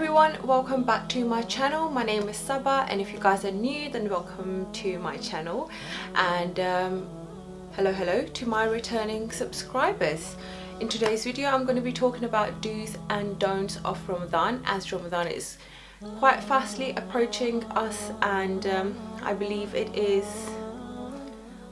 everyone, welcome back to my channel. My name is Saba, and if you guys are new, then welcome to my channel. And hello to my returning subscribers. In today's video I'm going to be talking about do's and don'ts of Ramadan, as Ramadan is quite fastly approaching us, and I believe it is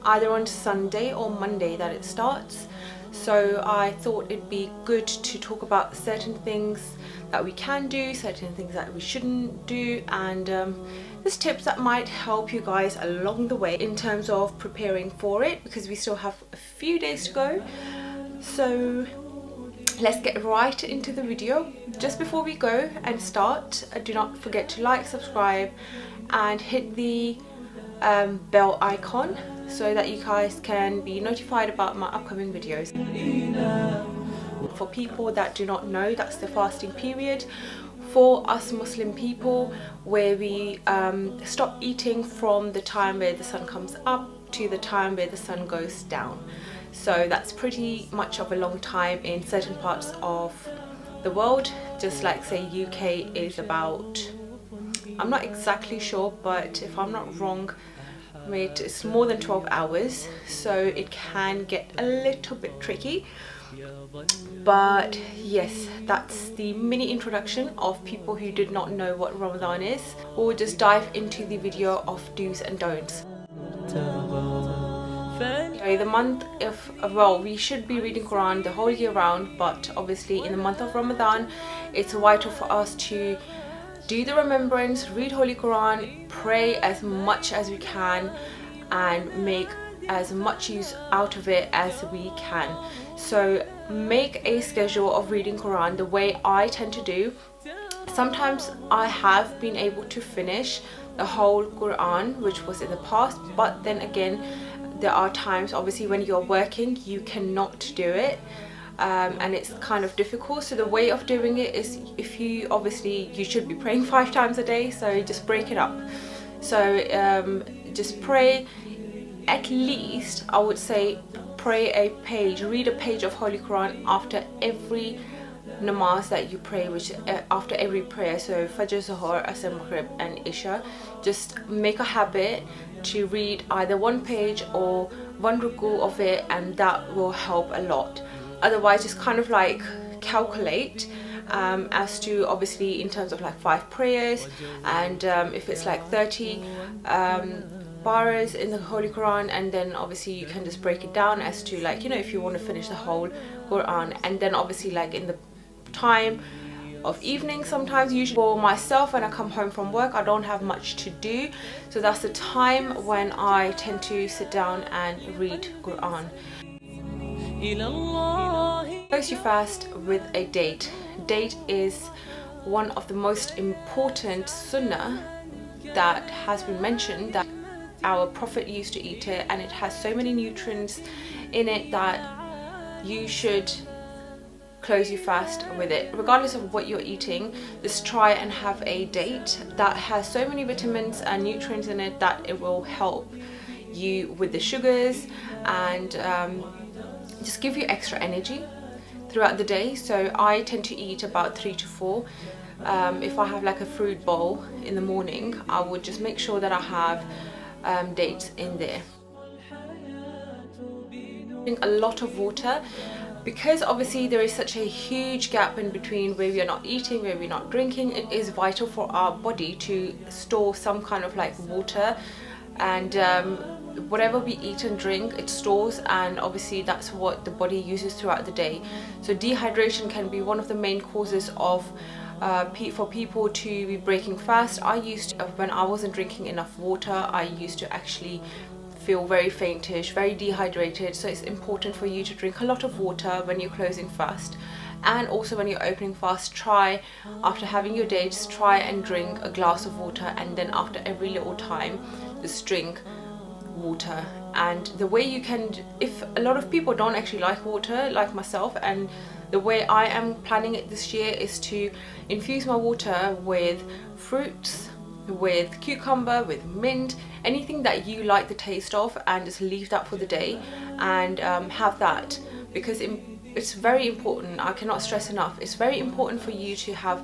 either on Sunday or Monday that it starts. So I thought it'd be good to talk about certain things that we can do, certain things that we shouldn't do, and there's tips that might help you guys along the way in terms of preparing for it, because we still have a few days to go. So let's get right into the video. Just before we go and start, do not forget to like, subscribe and hit the bell icon so that you guys can be notified about my upcoming videos. For people that do not know, that's the fasting period for us Muslim people, where we stop eating from the time where the sun comes up to the time where the sun goes down. So that's pretty much of a long time in certain parts of the world. Just like say UK is about, I'm not exactly sure, but if I'm not wrong, it's more than 12 hours, so it can get a little bit tricky. But yes, that's the mini introduction of people who did not know what Ramadan is. We'll just dive into the video of do's and don'ts. The month of, well, we should be reading Quran the whole year round, but obviously in the month of Ramadan it's vital for us to do the remembrance, read Holy Quran, pray as much as we can, and make as much use out of it as we can. So make a schedule of reading Quran the way I tend to do. Sometimes I have been able to finish the whole Quran, which was in the past, but then again there are times obviously when you're working you cannot do it. And it's kind of difficult. So the way of doing it is, if you obviously you should be praying 5 times a day, so just break it up. So just pray at least, I would say, pray a page, read a page of Holy Quran after every namaz that you pray, which after every prayer. So Fajr, Zuhur, Asr, Maghrib and Isha, just make a habit to read either one page or one ruku of it, and that will help a lot. Otherwise just kind of like calculate as to, obviously in terms of like 5 prayers, and if it's like 30 paras in the Holy Quran, and then obviously you can just break it down as to, like, you know, if you want to finish the whole Quran. And then obviously like in the time of evening, sometimes usually for myself when I come home from work I don't have much to do, so that's the time when I tend to sit down and read Quran. Close your fast with a date. Date is one of the most important sunnah that has been mentioned, that our Prophet used to eat it, and it has so many nutrients in it that you should close your fast with it. Regardless of what you're eating, just try and have a date that has so many vitamins and nutrients in it that it will help you with the sugars and just give you extra energy throughout the day. So I tend to eat about 3 to 4. If I have like a fruit bowl in the morning, I would just make sure that I have dates in there. Drink a lot of water, because obviously there is such a huge gap in between where we are not eating, where we're not drinking. It is vital for our body to store some kind of like water, and whatever we eat and drink, it stores, and obviously that's what the body uses throughout the day. So dehydration can be one of the main causes of for people to be breaking fast. I used to, when I wasn't drinking enough water, I used to actually feel very faintish, very dehydrated. So it's important for you to drink a lot of water when you're closing fast, and also when you're opening fast, try after having your dates, try and drink a glass of water, and then after every little time just drink water. And the way you can, if a lot of people don't actually like water like myself, and the way I am planning it this year is to infuse my water with fruits, with cucumber, with mint, anything that you like the taste of, and just leave that for the day and have that, because it's very important. I cannot stress enough, it's very important for you to have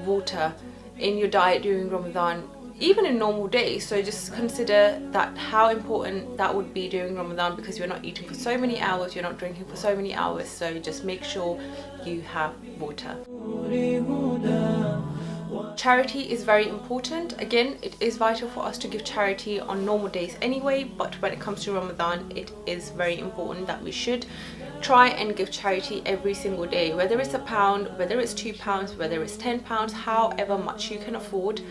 water in your diet during Ramadan, even in normal days. So just consider that, how important that would be during Ramadan, because you're not eating for so many hours, you're not drinking for so many hours. So just make sure you have water. Charity is very important. Again, it is vital for us to give charity on normal days anyway, but when it comes to Ramadan, it is very important that we should try and give charity every single day, whether it's £1, whether it's £2, whether it's £10, however much you can afford.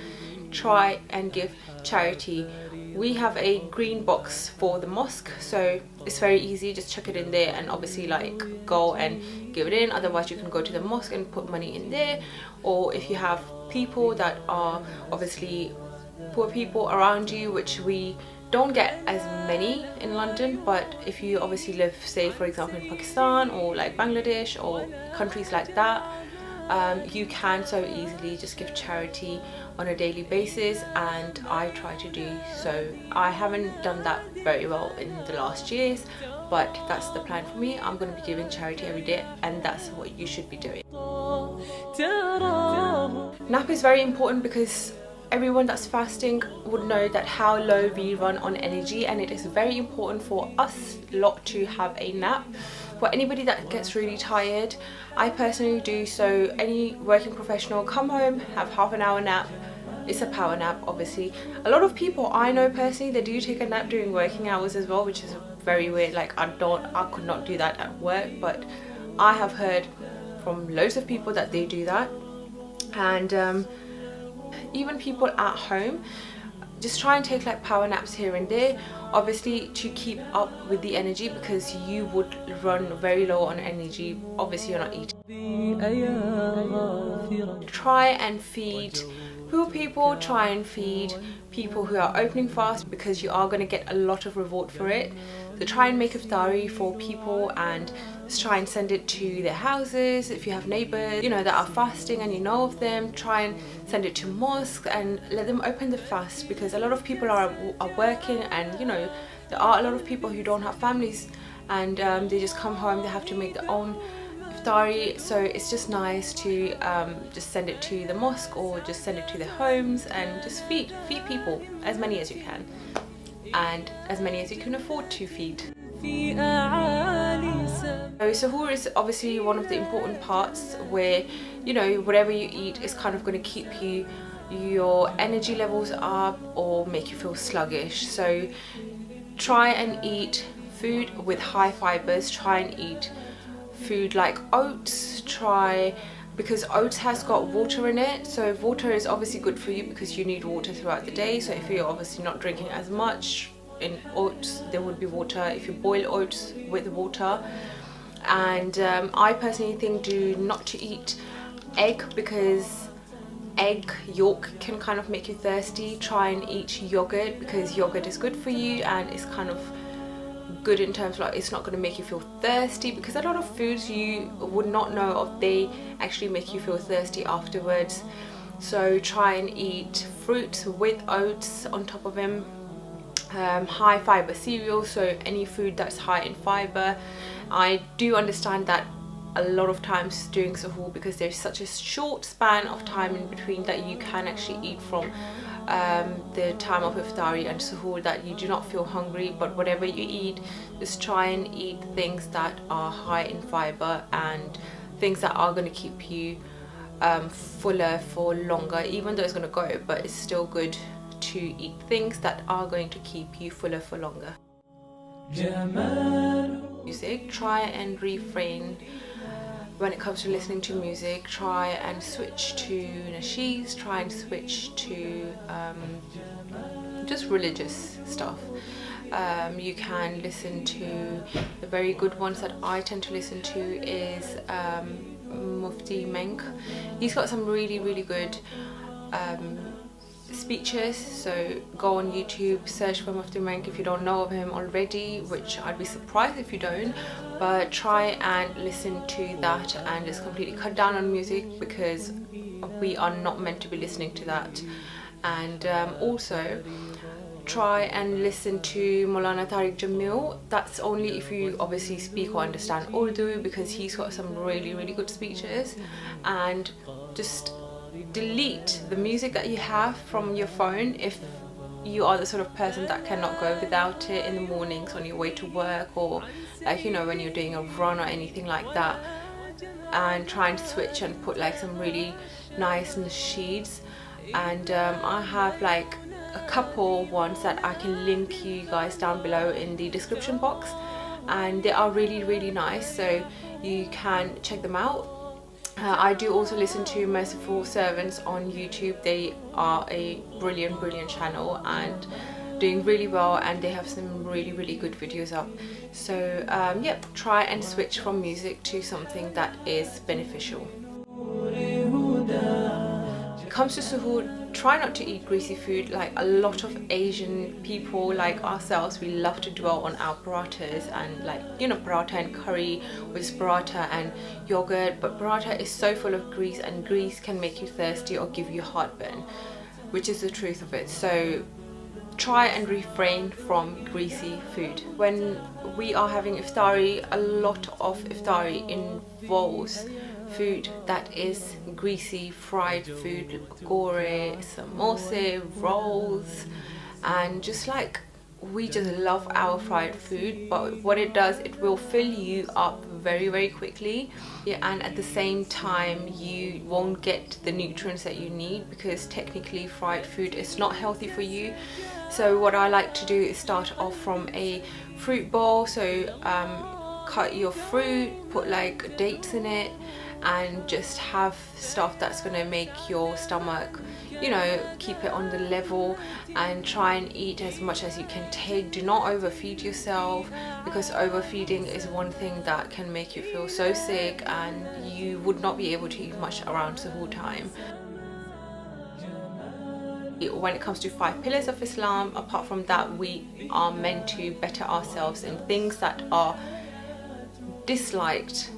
Try and give charity. We have a green box for the mosque, so it's very easy, just chuck it in there and obviously like go and give it in. Otherwise you can go to the mosque and put money in there, or if you have people that are obviously poor people around you, which we don't get as many in London, but if you obviously live, say for example in Pakistan or like Bangladesh or countries like that, you can so easily just give charity on a daily basis, and I try to do so. I haven't done that very well in the last years, but that's the plan for me. I'm going to be giving charity every day, and that's what you should be doing. Nap is very important because everyone that's fasting would know that how low we run on energy, and it is very important for us lot to have a nap. For anybody that gets really tired, I personally do, so any working professional, come home, have half an hour nap. It's a power nap, obviously. A lot of people I know personally, they do take a nap during working hours as well, which is very weird. Like I could not do that at work, but I have heard from loads of people that they do that. And even people at home, just try and take like power naps here and there, obviously to keep up with the energy, because you would run very low on energy. Obviously you're not eating. Try and feed poor people, try and feed people who are opening fast, because you are going to get a lot of reward for it. So try and make iftari for people and just try and send it to their houses. If you have neighbors, you know, that are fasting and you know of them, try and send it to mosques and let them open the fast, because a lot of people are working, and you know, there are a lot of people who don't have families, and they just come home, they have to make their own iftari. So it's just nice to just send it to the mosque, or just send it to their homes, and just feed people, as many as you can, and as many as you can afford to feed. So sahur is obviously one of the important parts, where, you know, whatever you eat is kind of going to keep your energy levels up or make you feel sluggish. So try and eat food with high fibers. Try and eat food like oats, because oats has got water in it. So water is obviously good for you, because you need water throughout the day. So if you're obviously not drinking as much, in oats there would be water. If you boil oats with water. And I personally think not to eat egg, because egg yolk can kind of make you thirsty. Try and eat yogurt, because yogurt is good for you, and it's kind of good in terms of like, it's not going to make you feel thirsty, because a lot of foods you would not know of, they actually make you feel thirsty afterwards. So try and eat fruits with oats on top of them. High fiber cereal, so any food that's high in fiber. I do understand that a lot of times during sahur, because there's such a short span of time in between that you can actually eat from the time of iftari and sahur, that you do not feel hungry. But whatever you eat, just try and eat things that are high in fiber and things that are going to keep you fuller for longer. Even though it's going to go, but it's still good to eat things that are going to keep you fuller for longer. Music, try and refrain when it comes to listening to music. Try and switch to nasheeds, try and switch to just religious stuff. You can listen to the very good ones that I tend to listen to is Mufti Menk. He's got some really good speeches, so go on YouTube, search for Mufti Menk if you don't know of him already, which I'd be surprised if you don't. But try and listen to that and just completely cut down on music, because we are not meant to be listening to that. And also try and listen to Maulana Tariq Jamil. That's only if you obviously speak or understand Urdu, because he's got some really good speeches. And just delete the music that you have from your phone if you are the sort of person that cannot go without it in the mornings on your way to work, or like, you know, when you're doing a run or anything like that, and trying to switch and put like some really nice nasheeds. And I have like a couple ones that I can link you guys down below in the description box, and they are really nice, so you can check them out. I do also listen to Merciful Servants on YouTube. They are a brilliant channel and doing really well, and they have some really good videos up. So yep, try and switch from music to something that is beneficial. When it comes to suhoor, try not to eat greasy food. Like a lot of Asian people like ourselves, we love to dwell on our parathas and, like, you know, paratha and curry with paratha and yogurt, but paratha is so full of grease, and grease can make you thirsty or give you heartburn, which is the truth of it. So try and refrain from greasy food. When we are having iftari, a lot of iftari involves food that is greasy, fried food, gore, samosa, rolls, and just like, we just love our fried food, but what it does, it will fill you up very quickly, yeah, and at the same time you won't get the nutrients that you need, because technically fried food is not healthy for you. So what I like to do is start off from a fruit bowl. So cut your fruit, put like dates in it, and just have stuff that's going to make your stomach, you know, keep it on the level, and try and eat as much as you can take. Do not overfeed yourself, because overfeeding is one thing that can make you feel so sick, and you would not be able to eat much around suhoor time. When it comes to 5 pillars of Islam, apart from that, we are meant to better ourselves in things that are disliked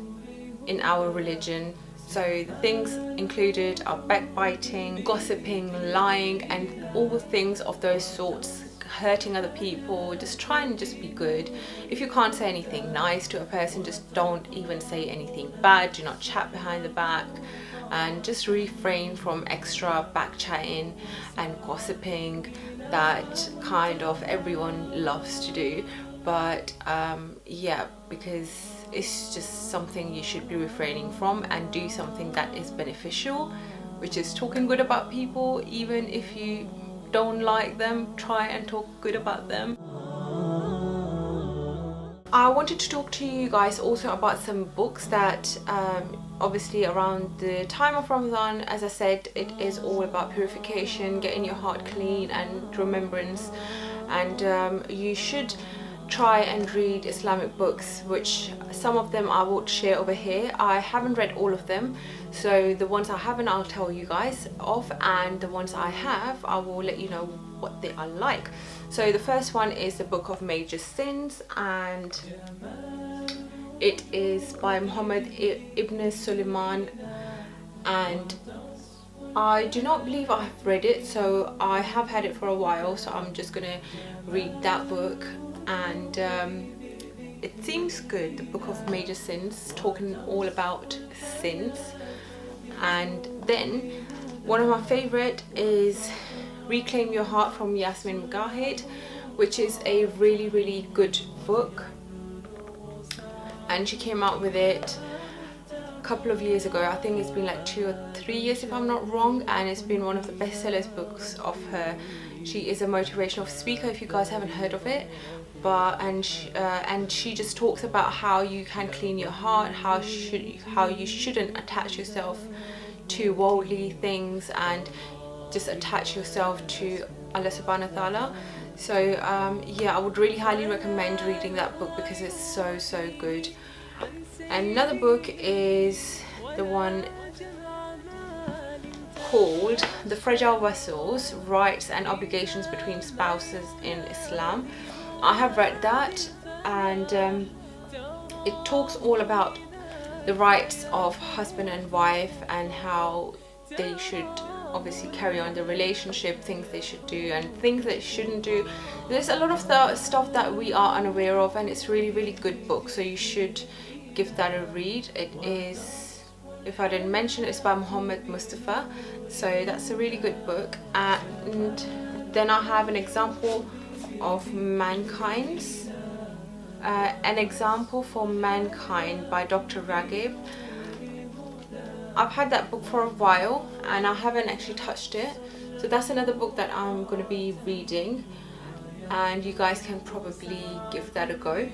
in our religion. So the things included are backbiting, gossiping, lying, and all things of those sorts, hurting other people. Just try and just be good. If you can't say anything nice to a person, just don't even say anything bad. Do not chat behind the back, and just refrain from extra back chatting and gossiping that kind of everyone loves to do. But yeah, because it's just something you should be refraining from, and do something that is beneficial, which is talking good about people. Even if you don't like them, try and talk good about them. I wanted to talk to you guys also about some books that obviously around the time of Ramadan, as I said, it is all about purification, getting your heart clean and remembrance, and you should try and read Islamic books, which some of them I will share over here. I haven't read all of them, so the ones I haven't I'll tell you guys of, and the ones I have I will let you know what they are like. So the first one is the Book of Major Sins, and it is by Muhammad ibn Sulaiman, and I do not believe I have read it, so I have had it for a while, so I'm just gonna read that book. And it seems good, the Book of Major Sins, talking all about sins. And then one of my favorite is Reclaim Your Heart from Yasmin Mujahid, which is a really good book, and she came out with it a couple of years ago. I think it's been like 2 or 3 years if I'm not wrong, and it's been one of the bestsellers books of her. She is a motivational speaker, if you guys haven't heard of it, and she just talks about how you can clean your heart, how you shouldn't attach yourself to worldly things, and just attach yourself to Allah subhanahu wa ta'ala. So yeah, I would really highly recommend reading that book because it's so good. Another book is the one called The Fragile Vessels, Rights and Obligations Between Spouses in Islam. I have read that, and it talks all about the rights of husband and wife, and how they should obviously carry on the relationship, things they should do and things they shouldn't do. There's a lot of stuff that we are unaware of, and it's really good book, so you should give that a read. It is if I didn't mention, it's by Muhammad Mustafa. So that's a really good book. And then I have an example of Mankind's An Example for Mankind by Dr. Raghib. I've had that book for a while and I haven't actually touched it, so that's another book that I'm going to be reading, and you guys can probably give that a go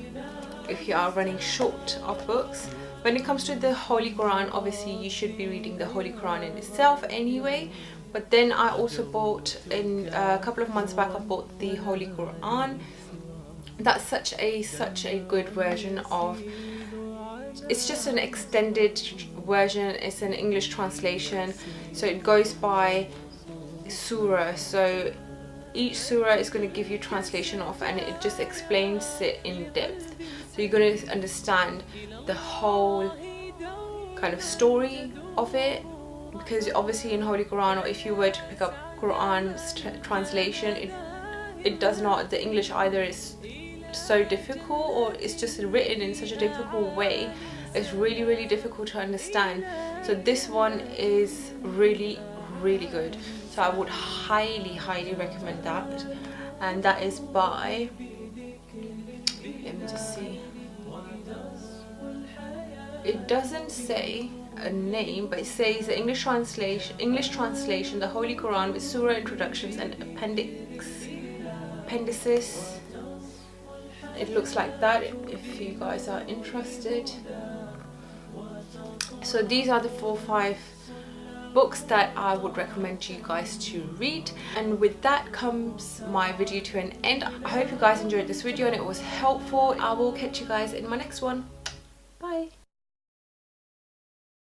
if you are running short of books. When it comes to the Holy Quran, obviously you should be reading the Holy Quran in itself anyway, but then I also bought, in a couple of months back, I bought the Holy Quran. That's such a good version of, it's just an extended version, it's an English translation, so it goes by surah, so each surah is going to give you translation of, and it just explains it in depth, so you're going to understand the whole kind of story of it, because obviously in Holy Quran, or if you were to pick up Quran's translation, it does not, the English either is so difficult or it's just written in such a difficult way, it's really difficult to understand. So this one is really good, so I would highly recommend that. And that is by, let me just see, it doesn't say a name, but it says the English translation, the Holy Quran with surah introductions and appendices. It looks like that if you guys are interested. So these are the 4 or 5 books that I would recommend you guys to read. And with that comes my video to an end. I hope you guys enjoyed this video and it was helpful. I will catch you guys in my next one. Bye.